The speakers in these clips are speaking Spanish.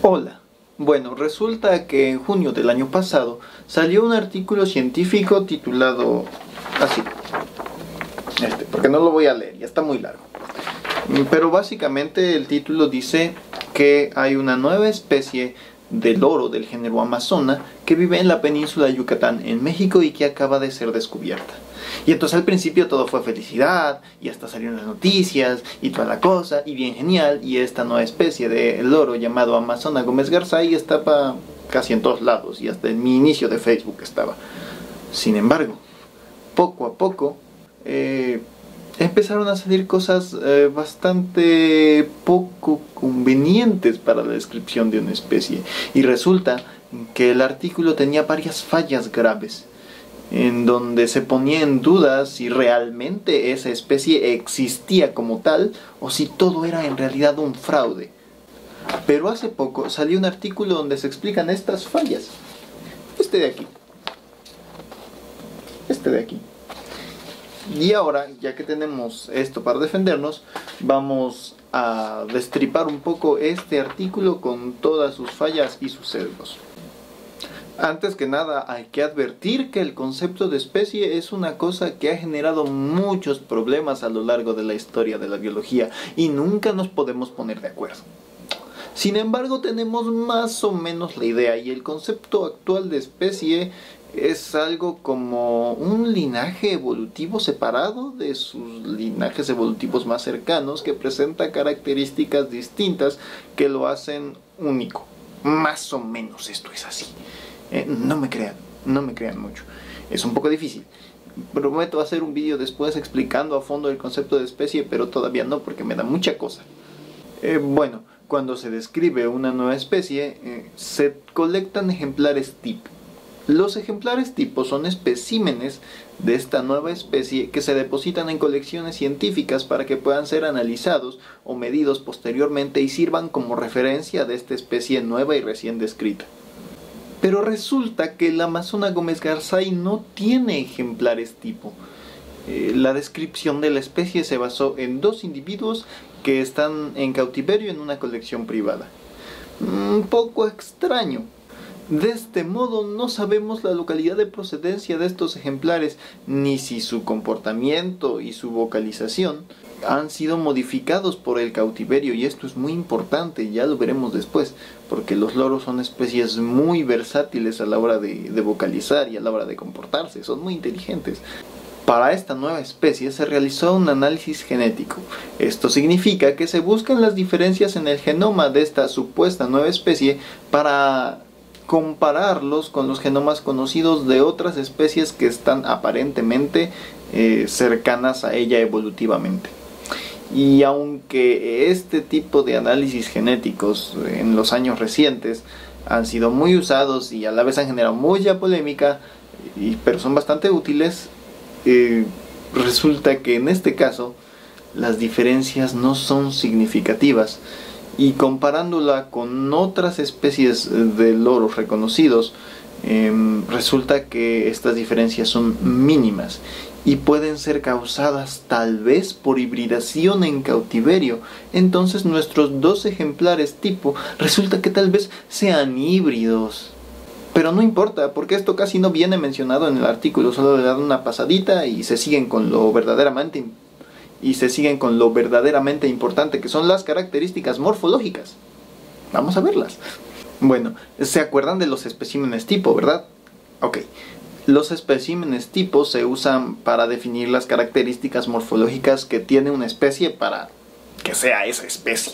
Hola. Bueno, resulta que en junio del año pasado salió un artículo científico titulado así. Porque no lo voy a leer, ya está muy largo. Pero básicamente el título dice que hay una nueva especie de loro del género Amazona que vive en la península de Yucatán, en México, y que acaba de ser descubierta. Y entonces al principio todo fue felicidad, y hasta salieron las noticias, y toda la cosa, y bien genial, y esta nueva especie de loro llamado Amazona Gómez Garzay estaba casi en todos lados, y hasta en mi inicio de Facebook estaba. Sin embargo, poco a poco, empezaron a salir cosas bastante poco convenientes para la descripción de una especie. Y resulta que el artículo tenía varias fallas graves, en donde se ponía en duda si realmente esa especie existía como tal o si todo era en realidad un fraude. Pero hace poco salió un artículo donde se explican estas fallas. Este de aquí. Y ahora, ya que tenemos esto para defendernos, vamos a destripar un poco este artículo con todas sus fallas y sus sesgos. Antes que nada, hay que advertir que el concepto de especie es una cosa que ha generado muchos problemas a lo largo de la historia de la biología y nunca nos podemos poner de acuerdo. Sin embargo, tenemos más o menos la idea, y el concepto actual de especie es algo como un linaje evolutivo separado de sus linajes evolutivos más cercanos, que presenta características distintas que lo hacen único. Más o menos esto es así. No me crean mucho. Es un poco difícil. Prometo hacer un vídeo después explicando a fondo el concepto de especie, pero todavía no, porque me da mucha cosa. Bueno, cuando se describe una nueva especie, se colectan ejemplares tipo. Los ejemplares tipo son especímenes de esta nueva especie que se depositan en colecciones científicas para que puedan ser analizados o medidos posteriormente y sirvan como referencia de esta especie nueva y recién descrita. Pero resulta que el Amazona Gómez Garzay no tiene ejemplares tipo. La descripción de la especie se basó en 2 individuos que están en cautiverio en una colección privada. Un poco extraño. De este modo no sabemos la localidad de procedencia de estos ejemplares, ni si su comportamiento y su vocalización han sido modificados por el cautiverio, y esto es muy importante, ya lo veremos después, porque los loros son especies muy versátiles a la hora de vocalizar y a la hora de comportarse, son muy inteligentes. Para esta nueva especie se realizó un análisis genético. Esto significa que se buscan las diferencias en el genoma de esta supuesta nueva especie para compararlos con los genomas conocidos de otras especies que están aparentemente cercanas a ella evolutivamente. Y aunque este tipo de análisis genéticos en los años recientes han sido muy usados y a la vez han generado mucha polémica, pero son bastante útiles, resulta que en este caso las diferencias no son significativas. Y comparándola con otras especies de loros reconocidos, resulta que estas diferencias son mínimas y pueden ser causadas tal vez por hibridación en cautiverio. Entonces nuestros 2 ejemplares tipo resulta que tal vez sean híbridos. Pero no importa, porque esto casi no viene mencionado en el artículo, solo le dan una pasadita y se siguen con lo verdaderamente importante, que son las características morfológicas. Vamos a verlas. Bueno, ¿se acuerdan de los especímenes tipo, verdad? Ok. Los especímenes tipo se usan para definir las características morfológicas que tiene una especie para que sea esa especie.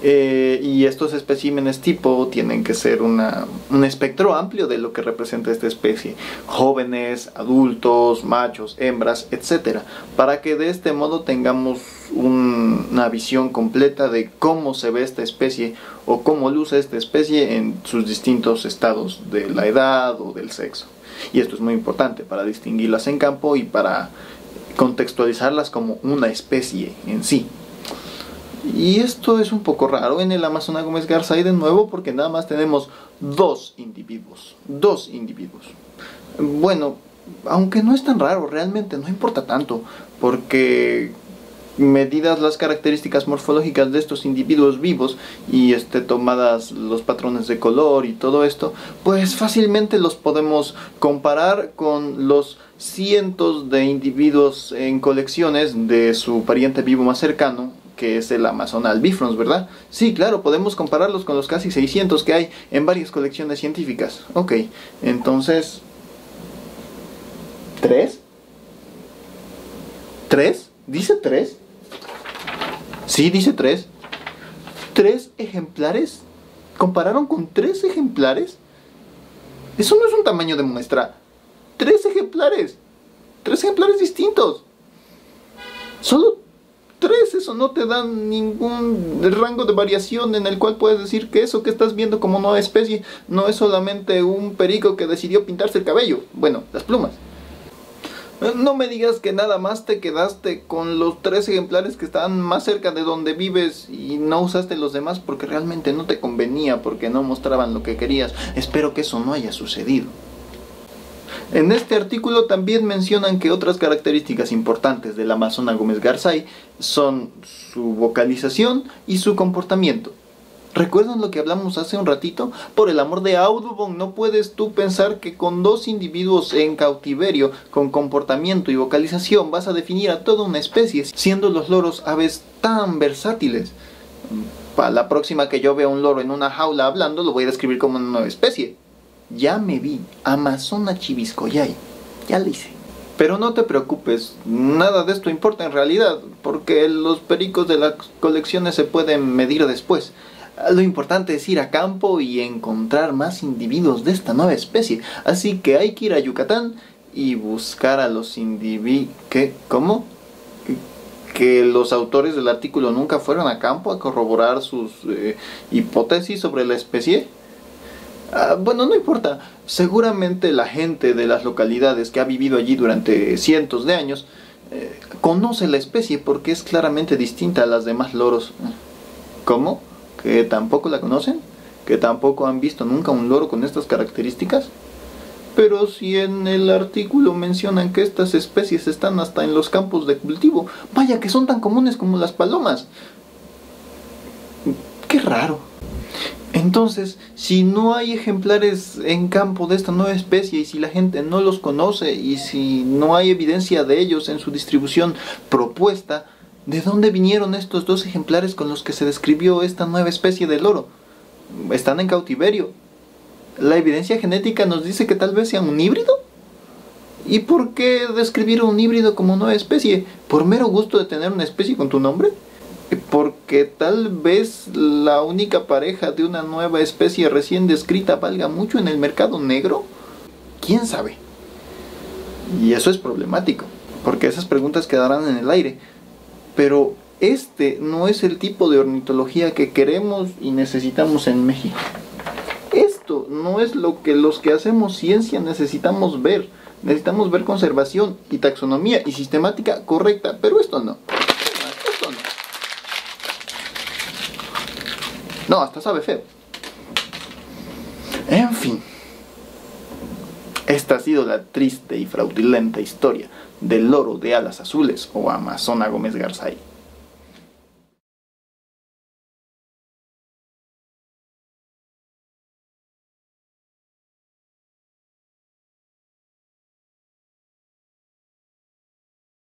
Y estos especímenes tipo tienen que ser un espectro amplio de lo que representa esta especie: jóvenes, adultos, machos, hembras, etc. Para que de este modo tengamos una visión completa de cómo se ve esta especie o cómo luce esta especie en sus distintos estados de la edad o del sexo. Y esto es muy importante para distinguirlas en campo y para contextualizarlas como una especie en sí. Y esto es un poco raro en el Amazona Gómez Garzay, de nuevo, porque nada más tenemos 2 individuos. Bueno, aunque no es tan raro, realmente no importa tanto, porque medidas las características morfológicas de estos individuos vivos y tomadas los patrones de color y todo esto, pues fácilmente los podemos comparar con los cientos de individuos en colecciones de su pariente vivo más cercano, que es el Amazon albifrons, ¿verdad? Sí, claro, podemos compararlos con los casi 600 que hay en varias colecciones científicas. Ok, entonces... ¿3? ¿3? ¿Dice 3? Sí, dice 3. ¿3 ejemplares? ¿Compararon con 3 ejemplares? Eso no es un tamaño de muestra. 3 ejemplares. 3 ejemplares distintos. Solo 3. Eso no te da ningún rango de variación en el cual puedes decir que eso que estás viendo como nueva especie no es solamente un perico que decidió pintarse el cabello. Bueno, las plumas. No me digas que nada más te quedaste con los 3 ejemplares que estaban más cerca de donde vives y no usaste los demás porque realmente no te convenía, porque no mostraban lo que querías. Espero que eso no haya sucedido. En este artículo también mencionan que otras características importantes del Amazona Gómez Garzay son su vocalización y su comportamiento. ¿Recuerdan lo que hablamos hace un ratito? Por el amor de Audubon, no puedes tú pensar que con 2 individuos en cautiverio, con comportamiento y vocalización, vas a definir a toda una especie, siendo los loros aves tan versátiles. Para la próxima que yo vea un loro en una jaula hablando, lo voy a describir como una nueva especie. Ya me vi, Amazona chiviscoyay, ya lo hice. Pero no te preocupes, nada de esto importa en realidad, porque los pericos de las colecciones se pueden medir después. Lo importante es ir a campo y encontrar más individuos de esta nueva especie. Así que hay que ir a Yucatán y buscar a los individuos... ¿Qué? ¿Cómo? ¿Que los autores del artículo nunca fueron a campo a corroborar sus hipótesis sobre la especie? Bueno, no importa. Seguramente la gente de las localidades que ha vivido allí durante cientos de años conoce la especie porque es claramente distinta a las demás loros. ¿Cómo? ¿Que tampoco la conocen? ¿Que tampoco han visto nunca un loro con estas características? Pero si en el artículo mencionan que estas especies están hasta en los campos de cultivo, vaya que son tan comunes como las palomas. ¡Qué raro! Entonces, si no hay ejemplares en campo de esta nueva especie y si la gente no los conoce y si no hay evidencia de ellos en su distribución propuesta, ¿de dónde vinieron estos 2 ejemplares con los que se describió esta nueva especie de loro? Están en cautiverio. ¿La evidencia genética nos dice que tal vez sean un híbrido? ¿Y por qué describir un híbrido como nueva especie? ¿Por mero gusto de tener una especie con tu nombre? ¿Porque tal vez la única pareja de una nueva especie recién descrita valga mucho en el mercado negro? ¿Quién sabe? Y eso es problemático, porque esas preguntas quedarán en el aire. Pero este no es el tipo de ornitología que queremos y necesitamos en México. Esto no es lo que los que hacemos ciencia necesitamos ver. Necesitamos ver conservación y taxonomía y sistemática correcta, pero esto no. Esto no. No, hasta sabe feo. En fin. Esta ha sido la triste y fraudulenta historia del loro de alas azules o Amazona Gómez Garzay.